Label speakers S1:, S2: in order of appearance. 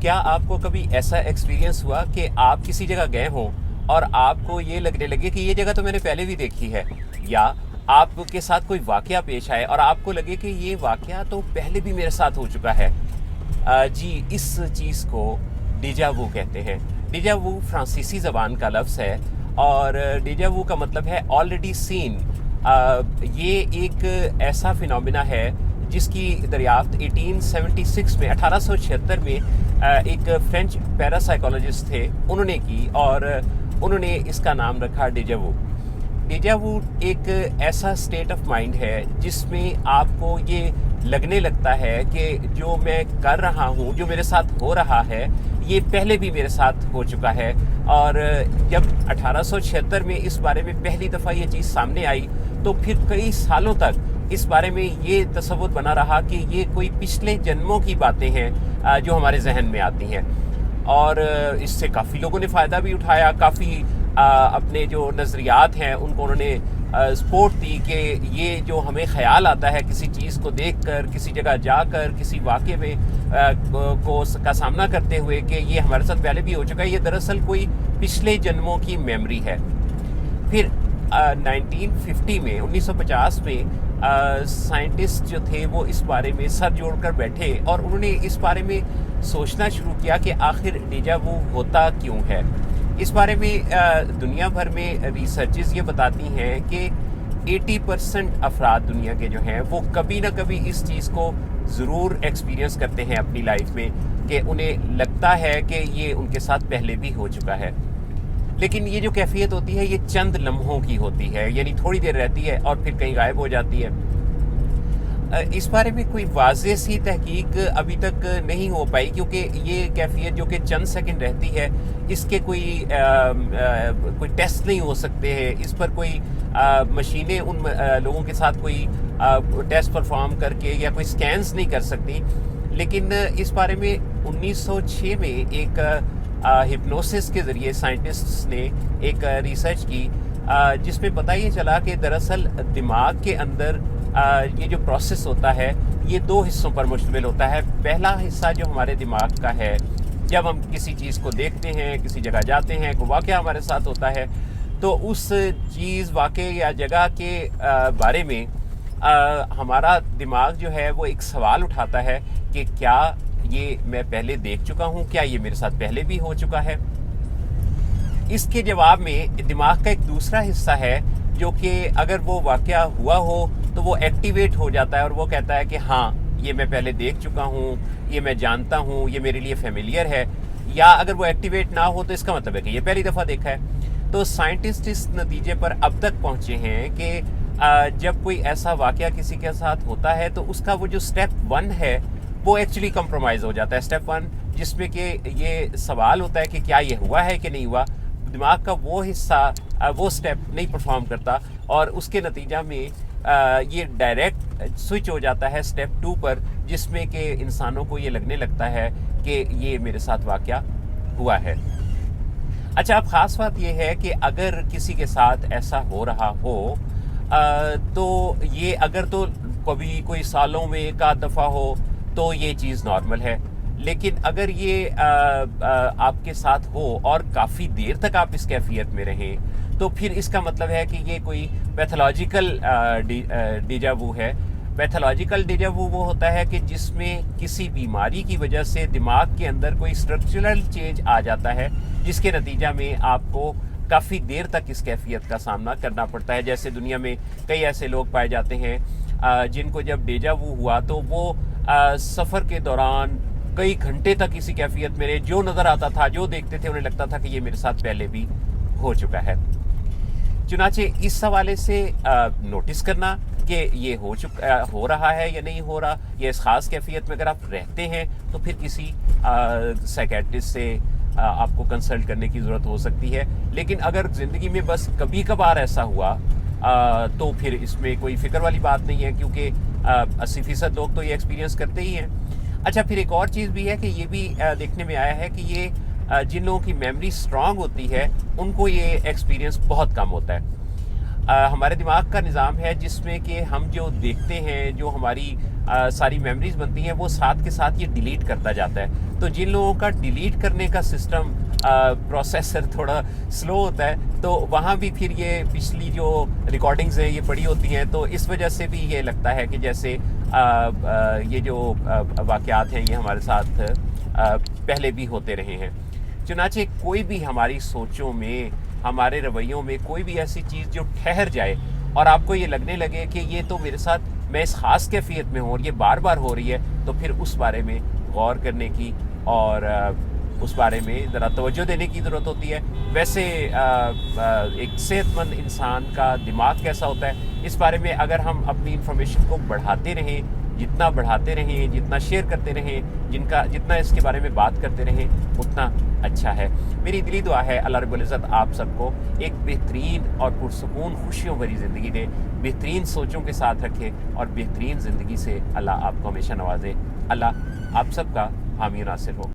S1: کیا آپ کو کبھی ایسا ایکسپیرینس ہوا کہ آپ کسی جگہ گئے ہوں اور آپ کو یہ لگنے لگے کہ یہ جگہ تو میں نے پہلے بھی دیکھی ہے، یا آپ کے ساتھ کوئی واقعہ پیش آئے اور آپ کو لگے کہ یہ واقعہ تو پہلے بھی میرے ساتھ ہو چکا ہے؟ جی، اس چیز کو ڈیجا وو کہتے ہیں۔ ڈیجا وو فرانسیسی زبان کا لفظ ہے، اور ڈیجا وو کا مطلب ہے آلریڈی سین۔ یہ ایک ایسا فنومینا ہے جس کی دریافت 1876 میں 1876 میں ایک فرینچ پیرا سائیکولوجسٹ تھے، انہوں نے کی، اور انہوں نے اس کا نام رکھا ڈیجا وو۔ ڈیجا وو ایک ایسا اسٹیٹ آف مائنڈ ہے جس میں آپ کو یہ لگنے لگتا ہے کہ جو میں کر رہا ہوں، جو میرے ساتھ ہو رہا ہے، یہ پہلے بھی میرے ساتھ ہو چکا ہے۔ اور جب 1876 میں اس بارے میں پہلی دفعہ یہ چیز سامنے آئی تو پھر کئی سالوں تک اس بارے میں یہ تصور بنا رہا کہ یہ کوئی پچھلے جنموں کی باتیں ہیں جو ہمارے ذہن میں آتی ہیں، اور اس سے کافی لوگوں نے فائدہ بھی اٹھایا، کافی اپنے جو نظریات ہیں ان کو انہوں نے سپورٹ دی کہ یہ جو ہمیں خیال آتا ہے کسی چیز کو دیکھ کر، کسی جگہ جا کر، کسی واقعے میں کا سامنا کرتے ہوئے کہ یہ ہمارے ساتھ پہلے بھی ہو چکا ہے، یہ دراصل کوئی پچھلے جنموں کی میموری ہے۔ پھر 1950 میں 1950 میں سائنٹسٹ جو تھے وہ اس بارے میں سر جوڑ کر بیٹھے اور انہوں نے اس بارے میں سوچنا شروع کیا کہ آخر ڈیجا وو ہوتا کیوں ہے۔ اس بارے میں دنیا بھر میں ریسرچز یہ بتاتی ہیں کہ 80% افراد دنیا کے جو ہیں وہ کبھی نہ کبھی اس چیز کو ضرور ایکسپیرینس کرتے ہیں اپنی لائف میں، کہ انہیں لگتا ہے کہ یہ ان کے ساتھ پہلے بھی ہو چکا ہے۔ لیکن یہ جو کیفیت ہوتی ہے یہ چند لمحوں کی ہوتی ہے، یعنی تھوڑی دیر رہتی ہے اور پھر کہیں غائب ہو جاتی ہے۔ اس بارے میں کوئی واضح سی تحقیق ابھی تک نہیں ہو پائی، کیونکہ یہ کیفیت جو کہ چند سیکنڈ رہتی ہے اس کے کوئی ٹیسٹ نہیں ہو سکتے ہیں، اس پر کوئی مشینیں ان لوگوں کے ساتھ کوئی ٹیسٹ پرفارم کر کے یا کوئی سکینز نہیں کر سکتی۔ لیکن اس بارے میں 1906 میں ایک ہپنوسس کے ذریعے سائنٹسٹس نے ایک ریسرچ کی جس میں پتہ یہ چلا کہ دراصل دماغ کے اندر یہ جو پروسیس ہوتا ہے یہ دو حصوں پر مشتمل ہوتا ہے۔ پہلا حصہ جو ہمارے دماغ کا ہے، جب ہم کسی چیز کو دیکھتے ہیں، کسی جگہ جاتے ہیں، کوئی واقعہ ہمارے ساتھ ہوتا ہے، تو اس چیز، واقعے یا جگہ کے بارے میں ہمارا دماغ جو ہے وہ ایک سوال اٹھاتا ہے کہ کیا یہ میں پہلے دیکھ چکا ہوں، کیا یہ میرے ساتھ پہلے بھی ہو چکا ہے۔ اس کے جواب میں دماغ کا ایک دوسرا حصہ ہے جو کہ اگر وہ واقعہ ہوا ہو تو وہ ایکٹیویٹ ہو جاتا ہے اور وہ کہتا ہے کہ ہاں یہ میں پہلے دیکھ چکا ہوں، یہ میں جانتا ہوں، یہ میرے لیے فیملیئر ہے۔ یا اگر وہ ایکٹیویٹ نہ ہو تو اس کا مطلب ہے کہ یہ پہلی دفعہ دیکھا ہے۔ تو سائنٹسٹ اس نتیجے پر اب تک پہنچے ہیں کہ جب کوئی ایسا واقعہ کسی کے ساتھ ہوتا ہے تو اس کا وہ جو سٹیپ 1 ہے وہ ایکچولی کمپرومائز ہو جاتا ہے۔ سٹیپ 1 جس میں کہ یہ سوال ہوتا ہے کہ کیا یہ ہوا ہے کہ نہیں ہوا، دماغ کا وہ حصہ وہ سٹیپ نہیں پرفارم کرتا، اور اس کے نتیجہ میں یہ ڈائریکٹ سوئچ ہو جاتا ہے سٹیپ 2 پر، جس میں کہ انسانوں کو یہ لگنے لگتا ہے کہ یہ میرے ساتھ واقعہ ہوا ہے۔ اچھا، اب خاص بات یہ ہے کہ اگر کسی کے ساتھ ایسا ہو رہا ہو تو یہ اگر تو کبھی کوئی سالوں میں ایک آدھ دفعہ ہو تو یہ چیز نارمل ہے، لیکن اگر یہ آپ کے ساتھ ہو اور کافی دیر تک آپ اس کیفیت میں رہیں تو پھر اس کا مطلب ہے کہ یہ کوئی پیتھولوجیکل ڈیجا وو ہے۔ پیتھولوجیکل ڈیجا وو وہ ہوتا ہے کہ جس میں کسی بیماری کی وجہ سے دماغ کے اندر کوئی اسٹرکچرل چینج آ جاتا ہے، جس کے نتیجہ میں آپ کو کافی دیر تک اس کیفیت کا سامنا کرنا پڑتا ہے۔ جیسے دنیا میں کئی ایسے لوگ پائے جاتے ہیں جن کو جب ڈیجا وو ہوا تو وہ سفر کے دوران کئی گھنٹے تک اسی کیفیت میں رہے، جو نظر آتا تھا، جو دیکھتے تھے، انہیں لگتا تھا کہ یہ میرے ساتھ پہلے بھی ہو چکا ہے۔ چنانچہ اس حوالے سے نوٹس کرنا کہ یہ ہو رہا ہے یا نہیں ہو رہا، یا اس خاص کیفیت میں اگر آپ رہتے ہیں تو پھر کسی سائیکیٹرسٹ سے آپ کو کنسلٹ کرنے کی ضرورت ہو سکتی ہے۔ لیکن اگر زندگی میں بس کبھی کبھار ایسا ہوا تو پھر اس میں کوئی فکر والی بات نہیں ہے، کیونکہ 80% لوگ تو یہ ایکسپیرینس کرتے ہی ہیں۔ اچھا، پھر ایک اور چیز بھی ہے کہ یہ بھی دیکھنے میں آیا ہے کہ یہ جن لوگوں کی میموری اسٹرانگ ہوتی ہے ان کو یہ ایکسپیرینس بہت کم ہوتا ہے۔ ہمارے دماغ کا نظام ہے جس میں کہ ہم جو دیکھتے ہیں، جو ہماری ساری میموریز بنتی ہیں وہ ساتھ کے ساتھ یہ ڈیلیٹ کرتا جاتا ہے. تو جن لوگوں کا ڈیلیٹ کرنے کا سسٹم پروسیسر تھوڑا سلو ہوتا ہے تو وہاں بھی پھر یہ پچھلی جو ریکارڈنگز ہیں یہ پڑی ہوتی ہیں, تو اس وجہ سے بھی یہ لگتا ہے کہ جیسے یہ جو واقعات ہیں یہ ہمارے ساتھ پہلے بھی ہوتے رہے ہیں. چنانچہ کوئی بھی ہماری سوچوں میں, ہمارے رویوں میں کوئی بھی ایسی چیز جو ٹھہر جائے اور آپ کو یہ لگنے لگے کہ یہ تو میرے ساتھ میں اس خاص کیفیت میں ہوں اور یہ بار بار ہو رہی ہے, تو پھر اس بارے میں غور کرنے کی اور اس بارے میں ذرا توجہ دینے کی ضرورت ہوتی ہے. ویسے ایک صحت مند انسان کا دماغ کیسا ہوتا ہے اس بارے میں اگر ہم اپنی انفارمیشن کو بڑھاتے رہیں, جتنا بڑھاتے رہیں, جتنا شیئر کرتے رہیں, جتنا اس کے بارے میں بات کرتے رہیں اتنا اچھا ہے. میری دلی دعا ہے اللہ رب العزت آپ سب کو ایک بہترین اور پرسکون خوشیوں بھری زندگی دے, بہترین سوچوں کے ساتھ رکھے اور بہترین زندگی سے اللہ آپ کو ہمیشہ نوازے. اللہ آپ سب کا حامی و ناصر ہو.